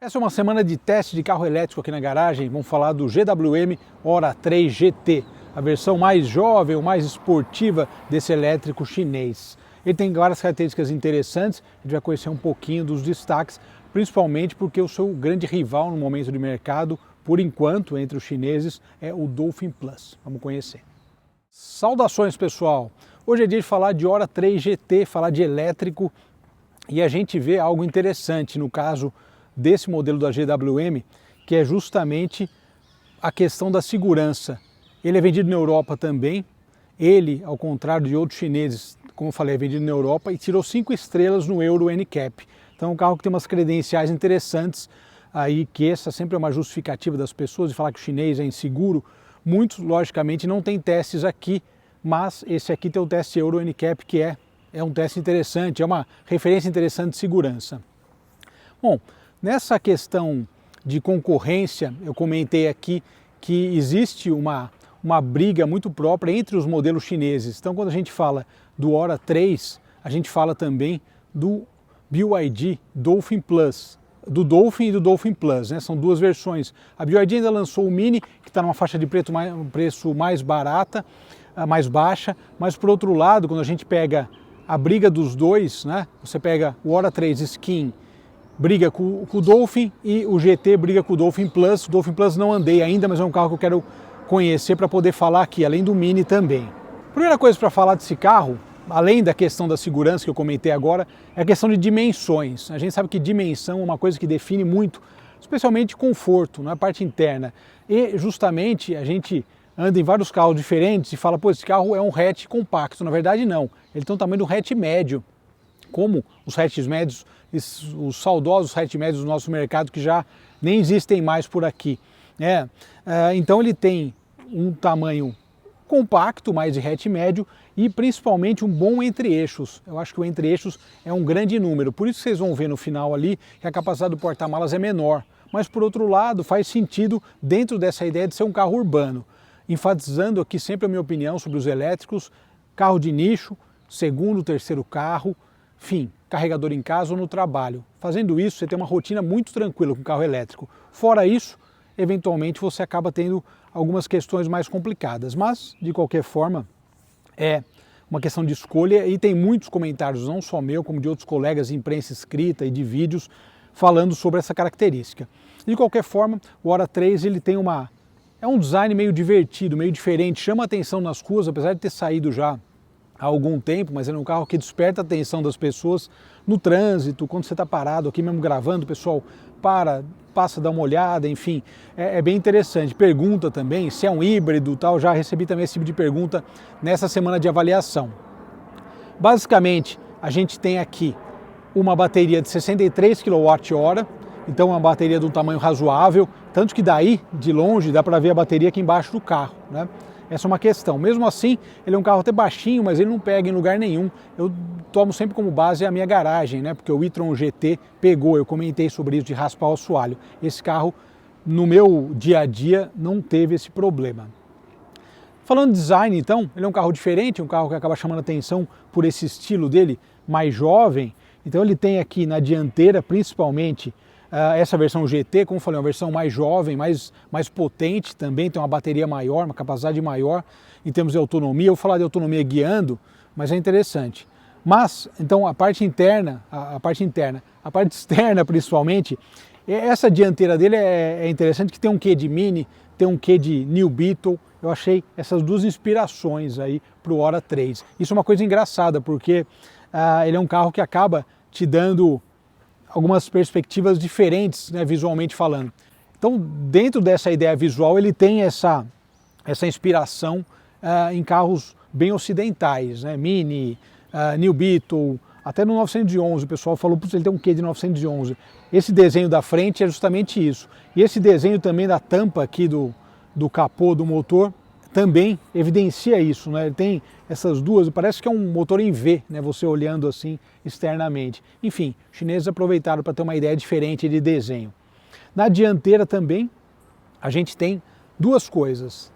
Essa é uma semana de teste de carro elétrico aqui na garagem. Vamos falar do GWM Ora 3 GT, a versão mais jovem, ou mais esportiva desse elétrico chinês. Ele tem várias características interessantes, a gente vai conhecer um pouquinho dos destaques, principalmente porque o seu grande rival no momento de mercado, por enquanto, entre os chineses, é o Dolphin Plus. Vamos conhecer. Saudações, pessoal! Hoje é dia de falar de Ora 3 GT, falar de elétrico, e a gente vê algo interessante no caso desse modelo da GWM, que é justamente a questão da segurança. Ele é vendido na Europa também. Ele, ao contrário de outros chineses, como eu falei, é vendido na Europa e tirou 5 estrelas no Euro NCAP. Então é um carro que tem umas credenciais interessantes aí, que essa sempre é uma justificativa das pessoas de falar que o chinês é inseguro. Muitos, logicamente, não tem testes aqui, mas esse aqui tem o teste Euro NCAP, que é um teste interessante, é uma referência interessante de segurança. Bom, nessa questão de concorrência, eu comentei aqui que existe uma briga muito própria entre os modelos chineses. Então, quando a gente fala do Ora 3, a gente fala também do BYD Dolphin Plus, do Dolphin e do Dolphin Plus, né? São duas versões. A BYD ainda lançou o Mini, que está numa faixa de preço mais barata, mais baixa, mas por outro lado, quando a gente pega a briga dos dois, né? Você pega o Ora 3 Skin, briga com o Dolphin, e o GT briga com o Dolphin Plus. O Dolphin Plus não andei ainda, mas é um carro que eu quero conhecer para poder falar aqui, além do Mini também. Primeira coisa para falar desse carro, além da questão da segurança que eu comentei agora, é a questão de dimensões. A gente sabe que dimensão é uma coisa que define muito, especialmente conforto, na parte interna. E justamente a gente anda em vários carros diferentes e fala, pô, esse carro é um hatch compacto. Na verdade não, ele tem o tamanho de um hatch médio, como os hatches médios, os saudosos hatch médios do nosso mercado que já nem existem mais por aqui. Então ele tem um tamanho compacto, mais de hatch médio, e principalmente um bom entre-eixos. Eu acho que o entre-eixos é um grande número, por isso vocês vão ver no final ali que a capacidade do porta-malas é menor. Mas por outro lado faz sentido dentro dessa ideia de ser um carro urbano. Enfatizando aqui sempre a minha opinião sobre os elétricos, carro de nicho, segundo, terceiro carro, enfim, carregador em casa ou no trabalho. Fazendo isso, você tem uma rotina muito tranquila com o carro elétrico. Fora isso, eventualmente você acaba tendo algumas questões mais complicadas, mas de qualquer forma é uma questão de escolha e tem muitos comentários, não só meu, como de outros colegas de imprensa escrita e de vídeos falando sobre essa característica. De qualquer forma, o Ora 3 ele tem é um design meio divertido, meio diferente, chama atenção nas ruas, apesar de ter saído já há algum tempo, mas é um carro que desperta a atenção das pessoas no trânsito, quando você está parado aqui mesmo gravando, o pessoal passa a dar uma olhada, enfim, é bem interessante. Pergunta também se é um híbrido, tal, já recebi também esse tipo de pergunta nessa semana de avaliação. Basicamente, a gente tem aqui uma bateria de 63 kWh, então uma bateria de um tamanho razoável, tanto que daí, de longe, dá para ver a bateria aqui embaixo do carro, né? Essa é uma questão. Mesmo assim, ele é um carro até baixinho, mas ele não pega em lugar nenhum. Eu tomo sempre como base a minha garagem, né? Porque o e-tron GT pegou, eu comentei sobre isso de raspar o assoalho. Esse carro, no meu dia a dia, não teve esse problema. Falando de design, então, ele é um carro diferente, um carro que acaba chamando atenção por esse estilo dele mais jovem. Então ele tem aqui na dianteira, principalmente, essa versão GT, como eu falei, uma versão mais jovem, mais potente também, tem uma bateria maior, uma capacidade maior em termos de autonomia. Eu vou falar de autonomia guiando, mas é interessante. Mas, então, a parte externa principalmente, essa dianteira dele é interessante, que tem um quê de Mini, tem um quê de New Beetle. Eu achei essas duas inspirações aí para o Ora 3. Isso é uma coisa engraçada, porque ele é um carro que acaba te dando algumas perspectivas diferentes, né, visualmente falando. Então, dentro dessa ideia visual, ele tem essa inspiração em carros bem ocidentais, né, Mini, New Beetle, até no 911 o pessoal falou, putz, ele tem um quê de 911. Esse desenho da frente é justamente isso. E esse desenho também da tampa aqui do capô do motor também evidencia isso, né? Ele tem essas duas, parece que é um motor em V, né? Você olhando assim externamente. Enfim, os chineses aproveitaram para ter uma ideia diferente de desenho. Na dianteira também a gente tem duas coisas.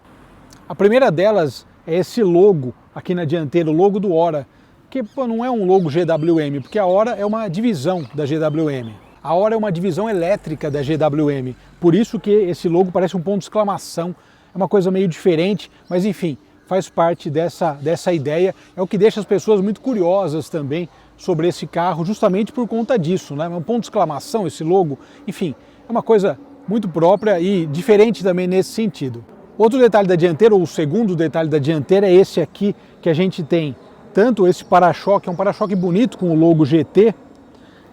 A primeira delas é esse logo aqui na dianteira, o logo do Ora, que não é um logo GWM, porque a Ora é uma divisão da GWM. A Ora é uma divisão elétrica da GWM, por isso que esse logo parece um ponto de exclamação, é uma coisa meio diferente, mas enfim, faz parte dessa ideia, é o que deixa as pessoas muito curiosas também sobre esse carro, justamente por conta disso, né? É um ponto de exclamação esse logo, enfim, é uma coisa muito própria e diferente também nesse sentido. Outro detalhe da dianteira, ou o segundo detalhe da dianteira, é esse aqui, que a gente tem tanto esse para-choque, é um para-choque bonito com o logo GT,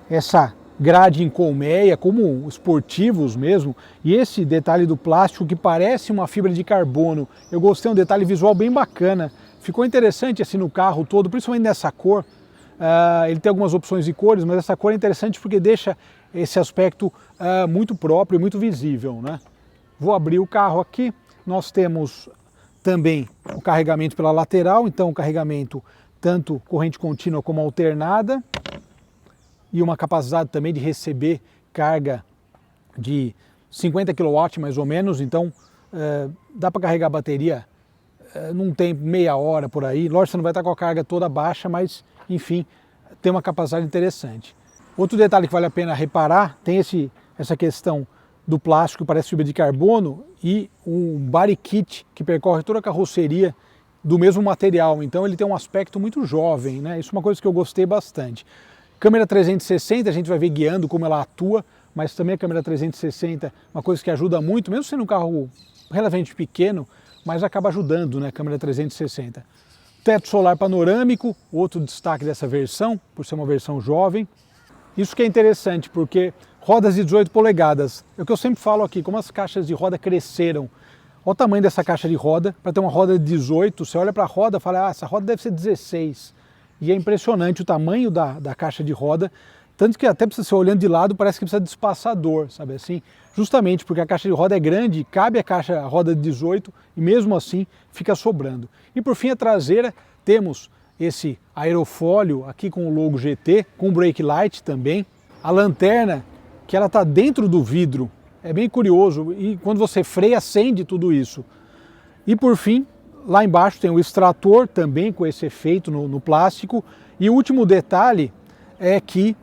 essa grade em colmeia, como esportivos mesmo, e esse detalhe do plástico que parece uma fibra de carbono. Eu gostei, um detalhe visual bem bacana, ficou interessante assim no carro todo, principalmente nessa cor. Ele tem algumas opções de cores, mas essa cor é interessante porque deixa esse aspecto muito próprio, muito visível, né? Vou abrir o carro aqui, nós temos também o carregamento pela lateral, então o carregamento tanto corrente contínua como alternada, e uma capacidade também de receber carga de 50 kW mais ou menos, então dá para carregar a bateria num tempo, meia hora por aí. Lógico que você não vai estar com a carga toda baixa, mas enfim, tem uma capacidade interessante. Outro detalhe que vale a pena reparar, tem essa questão do plástico que parece fibra de carbono e um body kit que percorre toda a carroceria do mesmo material, então ele tem um aspecto muito jovem, né? Isso é uma coisa que eu gostei bastante. Câmera 360, a gente vai ver guiando como ela atua, mas também a câmera 360 é uma coisa que ajuda muito, mesmo sendo um carro relativamente pequeno, mas acaba ajudando, né, a câmera 360. Teto solar panorâmico, outro destaque dessa versão, por ser uma versão jovem. Isso que é interessante, porque rodas de 18 polegadas, é o que eu sempre falo aqui, como as caixas de roda cresceram. Olha o tamanho dessa caixa de roda, para ter uma roda de 18, você olha para a roda e fala, essa roda deve ser 16. E é impressionante o tamanho da caixa de roda, tanto que até precisa ser olhando de lado, parece que precisa de espaçador, sabe assim? Justamente porque a caixa de roda é grande, cabe a roda de 18 e mesmo assim fica sobrando. E por fim a traseira, temos esse aerofólio aqui com o logo GT, com brake light também. A lanterna, que ela está dentro do vidro, é bem curioso, e quando você freia acende tudo isso. E por fim, lá embaixo tem o extrator também com esse efeito no plástico. E o último detalhe é que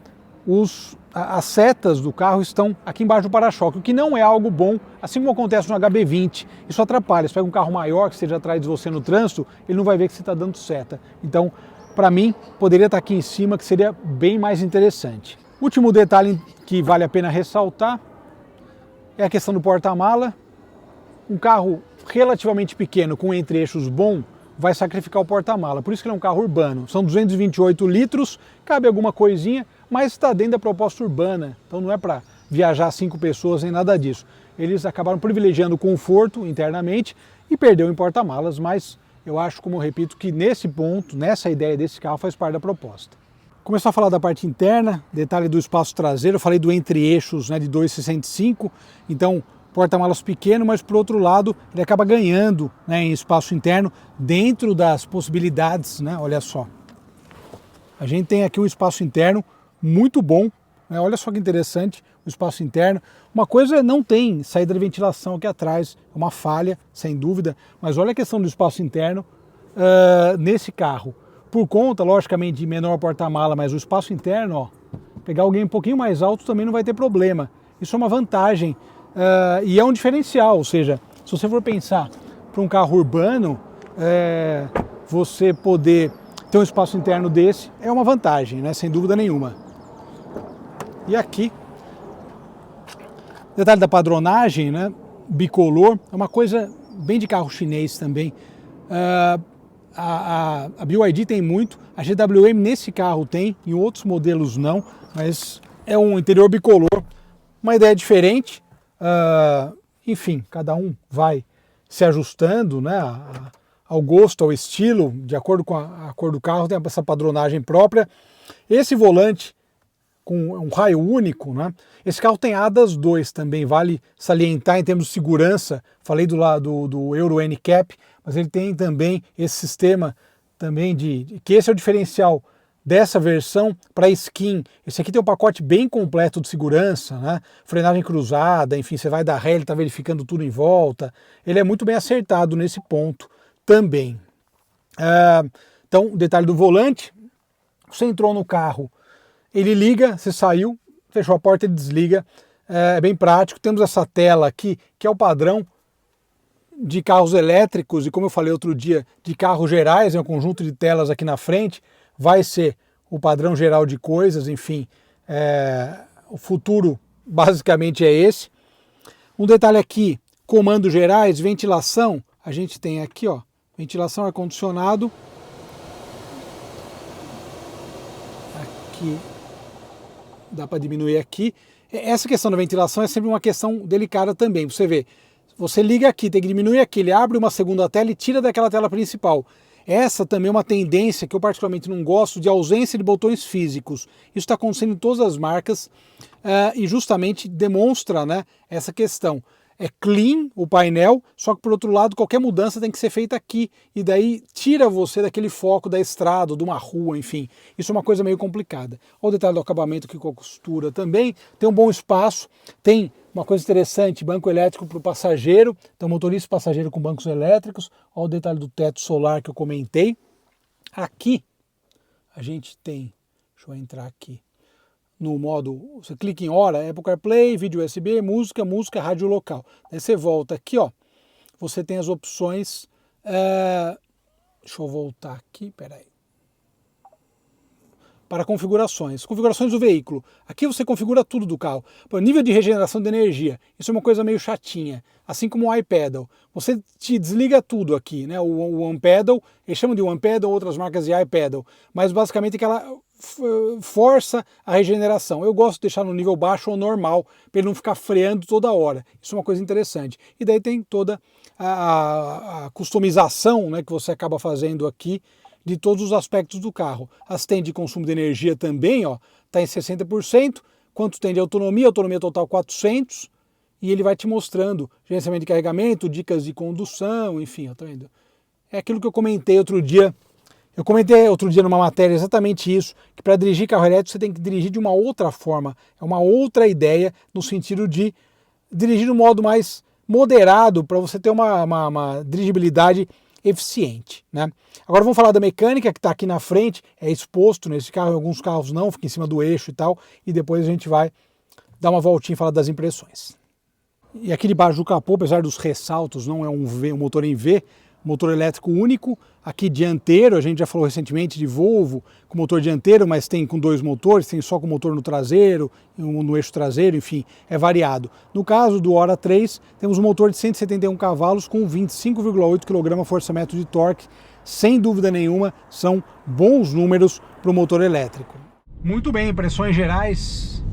as setas do carro estão aqui embaixo do para-choque, o que não é algo bom, assim como acontece no HB20. Isso atrapalha, você pega um carro maior que esteja atrás de você no trânsito, ele não vai ver que você está dando seta. Então, para mim, poderia estar aqui em cima, que seria bem mais interessante. Último detalhe que vale a pena ressaltar é a questão do porta-mala. Um carro relativamente pequeno com entre-eixos bom vai sacrificar o porta-mala, por isso que ele é um carro urbano. São 228 litros, cabe alguma coisinha, mas está dentro da proposta urbana, então não é para viajar 5 pessoas nem nada disso. Eles acabaram privilegiando o conforto internamente e perdeu em porta-malas, mas eu acho, como eu repito, que nesse ponto, nessa ideia desse carro faz parte da proposta. Começar a falar da parte interna, detalhe do espaço traseiro, eu falei do entre-eixos, né, de 2,65, então porta-malas pequeno, mas por outro lado ele acaba ganhando, né, em espaço interno dentro das possibilidades, né, olha só. A gente tem aqui um espaço interno muito bom, né, olha só que interessante o espaço interno. Uma coisa não tem saída de ventilação aqui atrás, é uma falha, sem dúvida, mas olha a questão do espaço interno nesse carro. Por conta, logicamente, de menor porta-mala, mas o espaço interno, ó, pegar alguém um pouquinho mais alto também não vai ter problema. Isso é uma vantagem e é um diferencial, ou seja, se você for pensar para um carro urbano, você poder ter um espaço interno desse é uma vantagem, né, sem dúvida nenhuma. E aqui, detalhe da padronagem, né, bicolor, é uma coisa bem de carro chinês também. A BYD tem muito, a GWM nesse carro tem, em outros modelos não, mas é um interior bicolor, uma ideia diferente. Enfim, cada um vai se ajustando, né, ao gosto, ao estilo, de acordo com a cor do carro, tem essa padronagem própria. Esse volante com um raio único, né? Esse carro tem ADAS 2 também, vale salientar em termos de segurança, falei do lado do Euro NCAP, mas ele tem também esse sistema também que esse é o diferencial dessa versão para skin. Esse aqui tem um pacote bem completo de segurança, né? Frenagem cruzada, enfim, você vai dar ré, ele está verificando tudo em volta. Ele é muito bem acertado nesse ponto também. Então, detalhe do volante, você entrou no carro, ele liga, você saiu, fechou a porta e desliga, é bem prático. Temos essa tela aqui, que é o padrão de carros elétricos, e como eu falei outro dia, de carros gerais, é um conjunto de telas aqui na frente, vai ser o padrão geral de coisas, enfim, o futuro basicamente é esse. Um detalhe aqui, comandos gerais, ventilação, a gente tem aqui, ó, ventilação, ar-condicionado, aqui, dá para diminuir aqui. Essa questão da ventilação é sempre uma questão delicada também, você vê, você liga aqui, tem que diminuir aqui, ele abre uma segunda tela e tira daquela tela principal. Essa também é uma tendência que eu particularmente não gosto, de ausência de botões físicos. Isso está acontecendo em todas as marcas e justamente demonstra, né, essa questão. É clean o painel, só que por outro lado qualquer mudança tem que ser feita aqui e daí tira você daquele foco da estrada, de uma rua, enfim. Isso é uma coisa meio complicada. Olha o detalhe do acabamento aqui com a costura também. Tem um bom espaço, tem uma coisa interessante, banco elétrico para o passageiro, então motorista e passageiro com bancos elétricos. Olha o detalhe do teto solar que eu comentei. Aqui a gente tem, deixa eu entrar aqui, no modo, você clica em hora, Apple CarPlay, vídeo USB, música, rádio local. Daí você volta aqui, ó, você tem as opções, deixa eu voltar aqui, peraí, para configurações do veículo. Aqui você configura tudo do carro. Por nível de regeneração de energia, isso é uma coisa meio chatinha, assim como o iPedal. Você te desliga tudo aqui, né? O OnePedal, eles chamam de OnePedal, outras marcas de iPedal, mas basicamente é que ela força a regeneração. Eu gosto de deixar no nível baixo ou normal, para ele não ficar freando toda hora. Isso é uma coisa interessante. E daí tem toda a customização, né, que você acaba fazendo aqui, de todos os aspectos do carro. Assistente de consumo de energia também, ó, está em 60%. Quanto tem de autonomia? Autonomia total 400. E ele vai te mostrando gerenciamento de carregamento, dicas de condução, enfim, ó, tá vendo? É aquilo que eu comentei outro dia. Eu comentei outro dia numa matéria exatamente isso, que para dirigir carro elétrico você tem que dirigir de uma outra forma, é uma outra ideia, no sentido de dirigir de um modo mais moderado, para você ter uma dirigibilidade eficiente, né? Agora vamos falar da mecânica, que está aqui na frente, é exposto nesse carro, em alguns carros não, fica em cima do eixo e tal, e depois a gente vai dar uma voltinha e falar das impressões. E aqui debaixo do capô, apesar dos ressaltos, não é um motor em V, motor elétrico único, aqui dianteiro, a gente já falou recentemente de Volvo com motor dianteiro, mas tem com dois motores, tem só com motor no traseiro, um no eixo traseiro, enfim, é variado. No caso do Ora 3, temos um motor de 171 cavalos com 25,8 kgfm de torque, sem dúvida nenhuma, são bons números para o motor elétrico. Muito bem, impressões gerais,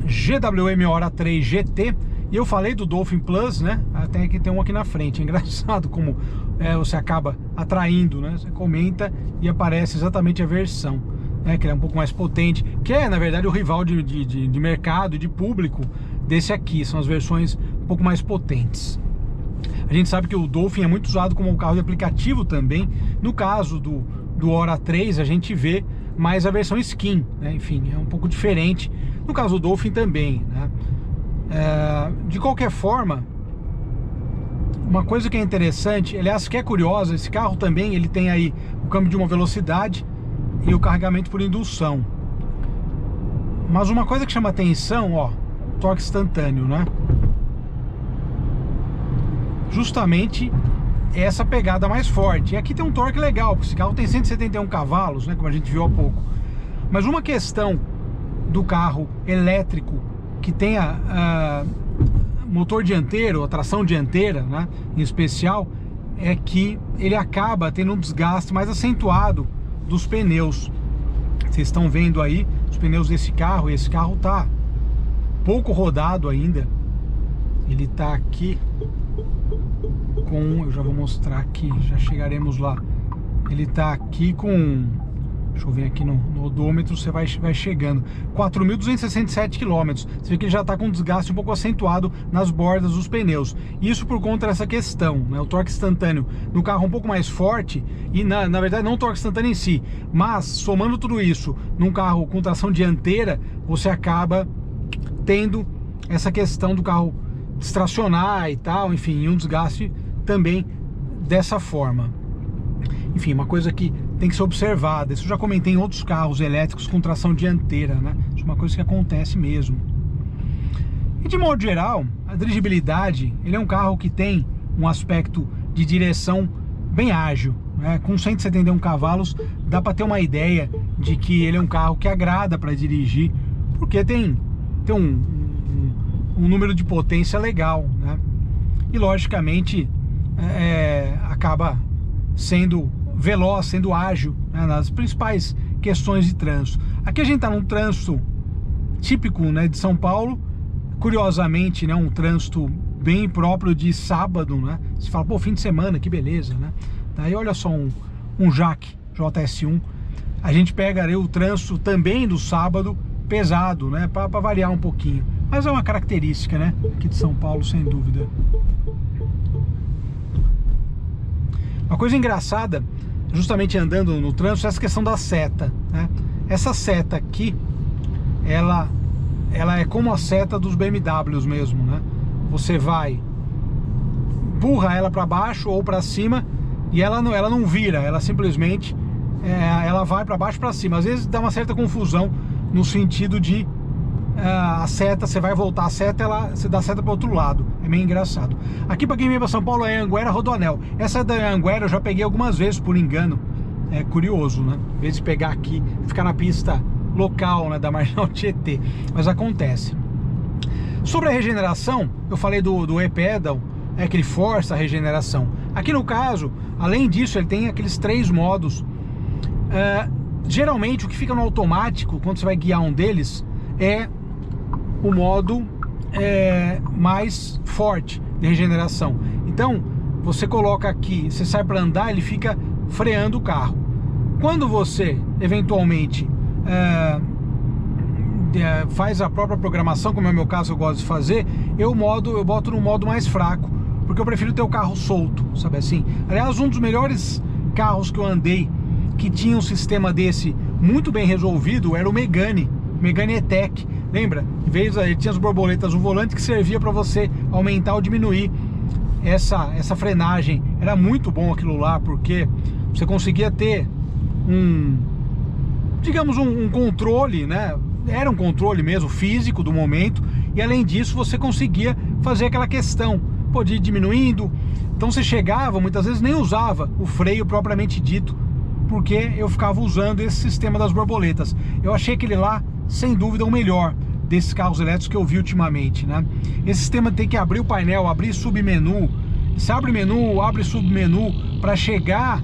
GWM Ora 3 GT. E eu falei do Dolphin Plus, né? Até que tem um aqui na frente. É engraçado como você acaba atraindo, né? Você comenta e aparece exatamente a versão, né? Que ele é um pouco mais potente, que é, na verdade, o rival de mercado, de público desse aqui. São as versões um pouco mais potentes. A gente sabe que o Dolphin é muito usado como um carro de aplicativo também. No caso do Ora 3, a gente vê mais a versão skin, né? Enfim, é um pouco diferente. No caso do Dolphin também, né? De qualquer forma, uma coisa que é interessante, aliás, que é curiosa, esse carro também ele tem aí o câmbio de uma velocidade e o carregamento por indução. Mas uma coisa que chama atenção, ó, torque instantâneo, né? Justamente essa pegada mais forte. E aqui tem um torque legal, porque esse carro tem 171 cavalos, né, como a gente viu há pouco. Mas uma questão do carro elétrico que tenha motor dianteiro, a tração dianteira, né, em especial, é que ele acaba tendo um desgaste mais acentuado dos pneus. Vocês estão vendo aí os pneus desse carro, e esse carro tá pouco rodado ainda. Ele tá aqui com, eu já vou mostrar aqui, já chegaremos lá. Ele tá aqui com, deixa eu ver aqui no odômetro, você vai chegando, 4.267 km. Você vê que ele já está com um desgaste um pouco acentuado nas bordas dos pneus. Isso por conta dessa questão, né? O torque instantâneo no carro um pouco mais forte, e na verdade não o torque instantâneo em si, mas somando tudo isso num carro com tração dianteira, você acaba tendo essa questão do carro distracionar e tal, enfim, um desgaste também dessa forma. Enfim, uma coisa que tem que ser observada. Isso eu já comentei em outros carros elétricos com tração dianteira, né? Isso é uma coisa que acontece mesmo. E de modo geral, a dirigibilidade, ele é um carro que tem um aspecto de direção bem ágil, né? Com 171 cavalos, dá para ter uma ideia de que ele é um carro que agrada para dirigir, porque tem um número de potência legal, né? E logicamente acaba sendo veloz, sendo ágil, né, nas principais questões de trânsito. Aqui a gente está num trânsito típico, né, de São Paulo, curiosamente, né, um trânsito bem próprio de sábado, né? Você fala, pô, fim de semana, que beleza, né? Daí olha só um Jaque JS1, a gente pega ali o trânsito também do sábado pesado, né, para variar um pouquinho, mas é uma característica, né, aqui de São Paulo, sem dúvida. Uma coisa engraçada, justamente andando no trânsito, é essa questão da seta, né? Essa seta aqui, ela é como a seta dos BMWs mesmo, né? Você vai, empurra ela para baixo ou para cima e ela não vira, ela simplesmente ela vai para baixo, para cima. Às vezes dá uma certa confusão no sentido de a seta, você vai voltar a seta, você dá a seta para o outro lado. É meio engraçado. Aqui para quem vem para São Paulo é Anguera Rodoanel. Essa da Anguera eu já peguei algumas vezes por engano. É curioso, né? Em vez de pegar aqui, ficar na pista local, né, da Marginal Tietê. Mas acontece. Sobre a regeneração, eu falei do e-pedal, que ele força a regeneração. Aqui no caso, além disso, ele tem aqueles 3 modos. Geralmente o que fica no automático, quando você vai guiar um deles, é o modo mais forte de regeneração. Então você coloca aqui, você sai para andar, ele fica freando o carro. Quando você eventualmente faz a própria programação, como é o meu caso, eu gosto de fazer, eu boto no modo mais fraco, porque eu prefiro ter o carro solto, sabe assim? Aliás, um dos melhores carros que eu andei que tinha um sistema desse muito bem resolvido era o Megane E-Tech. Lembra? Em vez ele tinha as borboletas no volante que servia para você aumentar ou diminuir essa frenagem. Era muito bom aquilo lá, porque você conseguia ter digamos um controle, né? Era um controle mesmo físico do momento, e além disso você conseguia fazer aquela questão, podia ir diminuindo. Então você chegava, muitas vezes nem usava o freio propriamente dito, porque eu ficava usando esse sistema das borboletas. Eu achei aquele lá, sem dúvida, o melhor desses carros elétricos que eu vi ultimamente, né? Esse sistema tem que abrir o painel, abrir submenu. Se abre menu, abre submenu para chegar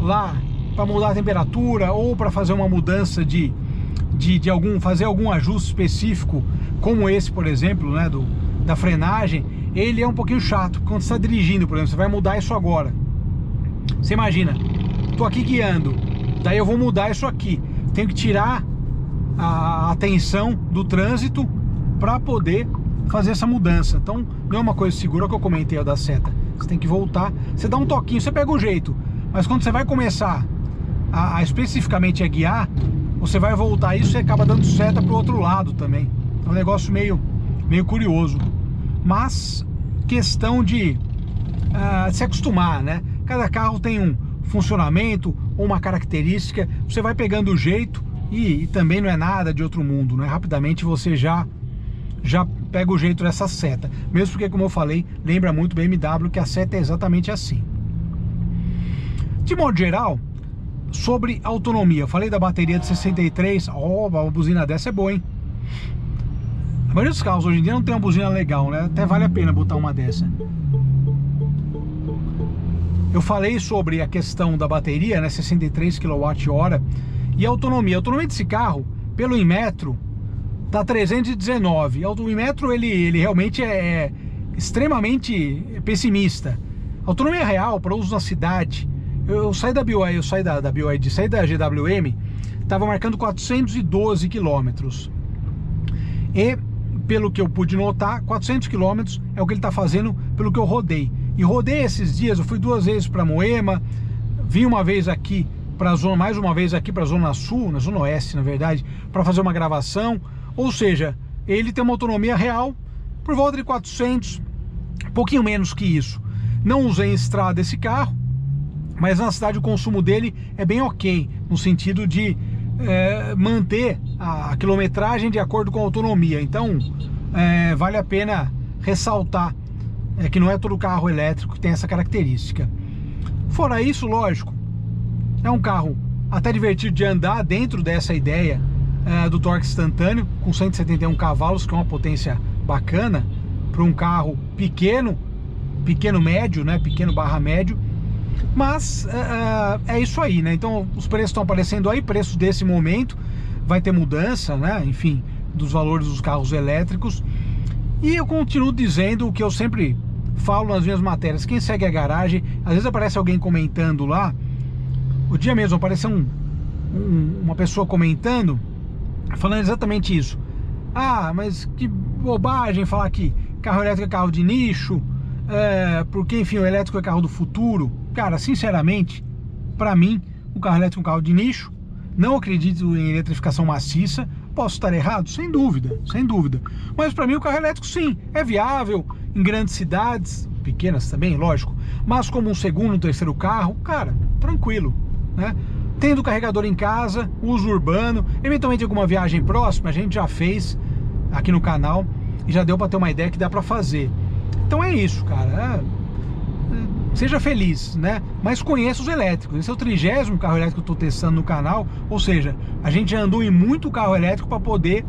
lá, para mudar a temperatura ou para fazer uma mudança fazer algum ajuste específico, como esse, por exemplo, né, da frenagem. Ele é um pouquinho chato. Quando você está dirigindo, por exemplo, você vai mudar isso agora. Você imagina, tô aqui guiando, daí eu vou mudar isso aqui, tenho que tirar a atenção do trânsito para poder fazer essa mudança. Então não é uma coisa segura, que eu comentei, ó, da seta. Você tem que voltar, você dá um toquinho, você pega o jeito, mas quando você vai começar especificamente a guiar, você vai voltar isso e acaba dando seta pro outro lado também. É um negócio meio curioso, mas questão de se acostumar, né? Cada carro tem um funcionamento ou uma característica, você vai pegando o jeito e também não é nada de outro mundo, né? Rapidamente você já pega o jeito dessa seta, mesmo porque, como eu falei, lembra muito BMW, que a seta é exatamente assim. De modo geral, sobre autonomia, eu falei da bateria de 63, uma buzina dessa é boa, hein? A maioria dos carros hoje em dia não tem uma buzina legal, né? Até vale a pena botar uma dessa. Eu falei sobre a questão da bateria, né, 63 kWh, e a autonomia. A autonomia desse carro, pelo Inmetro, tá 319. O Inmetro, ele realmente é extremamente pessimista. A autonomia real para uso na cidade, eu saí da BYD, saí da GWM, estava marcando 412 km. E, pelo que eu pude notar, 400 km é o que ele está fazendo pelo que eu rodei. E rodei esses dias, eu fui 2 vezes para Moema, vim uma vez aqui para a zona, mais uma vez aqui para a Zona Sul, na Zona Oeste, na verdade, para fazer uma gravação. Ou seja, ele tem uma autonomia real por volta de 400, um pouquinho menos que isso. Não usei em estrada esse carro, mas na cidade o consumo dele é bem ok, no sentido de manter a quilometragem de acordo com a autonomia. Então vale a pena ressaltar que não é todo carro elétrico que tem essa característica. Fora isso, lógico, é um carro até divertido de andar dentro dessa ideia do torque instantâneo, com 171 cavalos, que é uma potência bacana para um carro pequeno médio, né? Pequeno barra médio. Mas é isso aí, né? Então os preços estão aparecendo aí, preços desse momento, vai ter mudança, né? Enfim, dos valores dos carros elétricos. E eu continuo dizendo o que eu sempre falo nas minhas matérias: quem segue a garagem, às vezes aparece alguém comentando lá. O dia mesmo apareceu uma pessoa comentando, falando exatamente isso. Ah, mas que bobagem falar que carro elétrico é carro de nicho, porque enfim, o elétrico é carro do futuro. Cara, sinceramente, para mim, o carro elétrico é um carro de nicho. Não acredito em eletrificação maciça. Posso estar errado? Sem dúvida, sem dúvida. Mas para mim o carro elétrico sim, é viável em grandes cidades, pequenas também, lógico, mas como um segundo, um terceiro carro, cara, tranquilo, né? Tendo carregador em casa, uso urbano, eventualmente alguma viagem próxima, a gente já fez aqui no canal e já deu para ter uma ideia que dá para fazer. Então é isso, cara. Seja feliz, né? Mas conheça os elétricos. Esse é o 30º carro elétrico que eu estou testando no canal. Ou seja, a gente já andou em muito carro elétrico para poder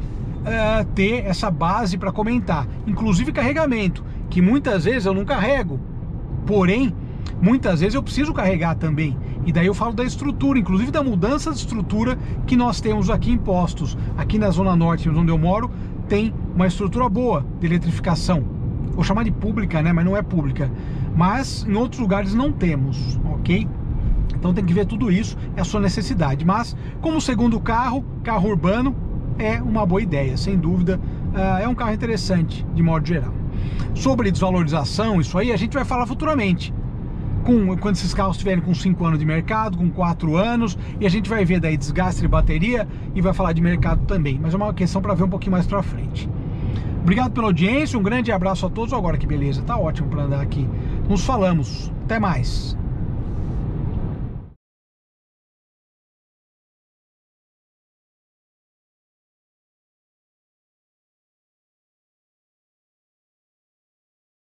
ter essa base para comentar. Inclusive carregamento, que muitas vezes eu não carrego. Porém, muitas vezes eu preciso carregar também. E daí eu falo da estrutura, inclusive da mudança de estrutura que nós temos aqui em Postos. Aqui na Zona Norte, onde eu moro, tem uma estrutura boa de eletrificação. Vou chamar de pública, né? Mas não é pública. Mas em outros lugares não temos, ok? Então tem que ver tudo isso, é a sua necessidade. Mas como segundo carro urbano, é uma boa ideia, sem dúvida. É um carro interessante, de modo geral. Sobre desvalorização, isso aí a gente vai falar futuramente. Quando esses carros estiverem com 5 anos de mercado, com 4 anos, e a gente vai ver daí desgaste de bateria e vai falar de mercado também. Mas é uma questão para ver um pouquinho mais para frente. Obrigado pela audiência, um grande abraço a todos. Agora que beleza, tá ótimo para andar aqui. Nos falamos, até mais.